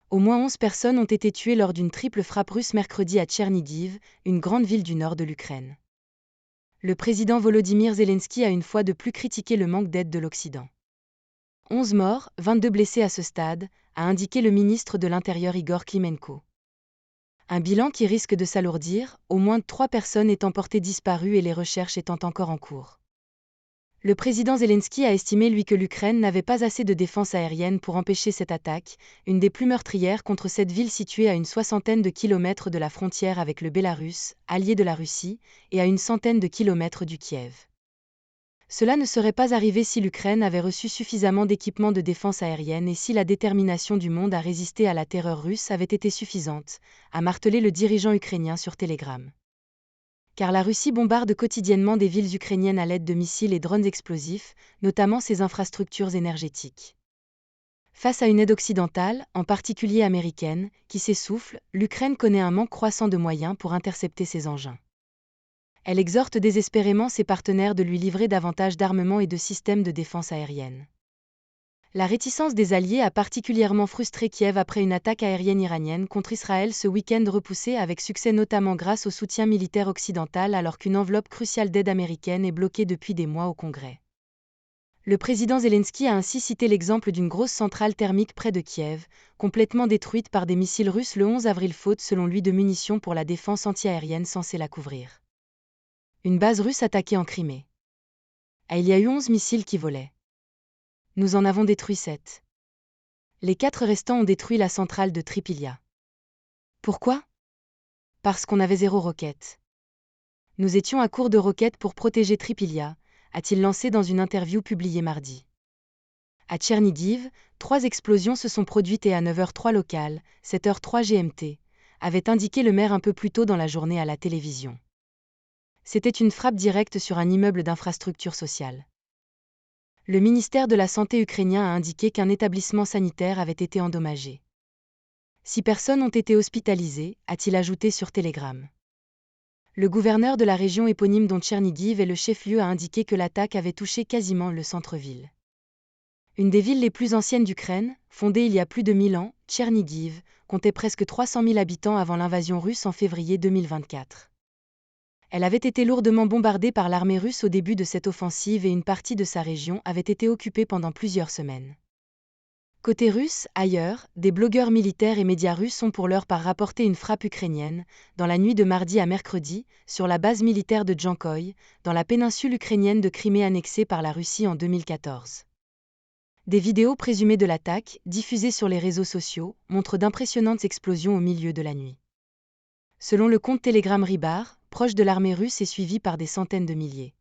Au moins 11 personnes ont été tuées lors d'une triple frappe russe mercredi à Tchernigiv, une grande ville du nord de l'Ukraine. Le président Volodymyr Zelensky a une fois de plus critiqué le manque d'aide de l'Occident. 11 morts, 22 blessés à ce stade, a indiqué le ministre de l'Intérieur Igor Klimenko. Un bilan qui risque de s'alourdir, au moins 3 personnes étant portées disparues et les recherches étant encore en cours. Le président Zelensky a estimé lui que l'Ukraine n'avait pas assez de défense aérienne pour empêcher cette attaque, une des plus meurtrières contre cette ville située à une soixantaine de kilomètres de la frontière avec le Bélarus, allié de la Russie, et à une centaine de kilomètres du Kiev. Cela ne serait pas arrivé si l'Ukraine avait reçu suffisamment d'équipements de défense aérienne et si la détermination du monde à résister à la terreur russe avait été suffisante, a martelé le dirigeant ukrainien sur Telegram. Car la Russie bombarde quotidiennement des villes ukrainiennes à l'aide de missiles et drones explosifs, notamment ses infrastructures énergétiques. Face à une aide occidentale, en particulier américaine, qui s'essouffle, l'Ukraine connaît un manque croissant de moyens pour intercepter ses engins. Elle exhorte désespérément ses partenaires de lui livrer davantage d'armements et de systèmes de défense aérienne. La réticence des Alliés a particulièrement frustré Kiev après une attaque aérienne iranienne contre Israël ce week-end repoussée avec succès notamment grâce au soutien militaire occidental alors qu'une enveloppe cruciale d'aide américaine est bloquée depuis des mois au Congrès. Le président Zelensky a ainsi cité l'exemple d'une grosse centrale thermique près de Kiev, complètement détruite par des missiles russes le 11 avril faute selon lui de munitions pour la défense antiaérienne censée la couvrir. Une base russe attaquée en Crimée. Il y a eu 11 missiles qui volaient. Nous en avons détruit 7. Les 4 restants ont détruit la centrale de Trypillia. Pourquoi ? Parce qu'on avait 0 roquette. Nous étions à court de roquettes pour protéger Trypillia, a-t-il lancé dans une interview publiée mardi. À Tchernigiv, 3 explosions se sont produites et à 9h03 locale, 7h03 GMT, avait indiqué le maire un peu plus tôt dans la journée à la télévision. C'était une frappe directe sur un immeuble d'infrastructure sociale. Le ministère de la Santé ukrainien a indiqué qu'un établissement sanitaire avait été endommagé. 6 personnes ont été hospitalisées, a-t-il ajouté sur Telegram. Le gouverneur de la région éponyme dont Tchernigiv est le chef-lieu a indiqué que l'attaque avait touché quasiment le centre-ville. Une des villes les plus anciennes d'Ukraine, fondée il y a plus de 1000 ans, Tchernigiv, comptait presque 300 000 habitants avant l'invasion russe en février 2024. Elle avait été lourdement bombardée par l'armée russe au début de cette offensive et une partie de sa région avait été occupée pendant plusieurs semaines. Côté russe, ailleurs, des blogueurs militaires et médias russes ont pour l'heure rapporté une frappe ukrainienne, dans la nuit de mardi à mercredi, sur la base militaire de Djankoï, dans la péninsule ukrainienne de Crimée annexée par la Russie en 2014. Des vidéos présumées de l'attaque, diffusées sur les réseaux sociaux, montrent d'impressionnantes explosions au milieu de la nuit. Selon le compte Telegram Rybar, proche de l'armée russe et suivi par des centaines de milliers.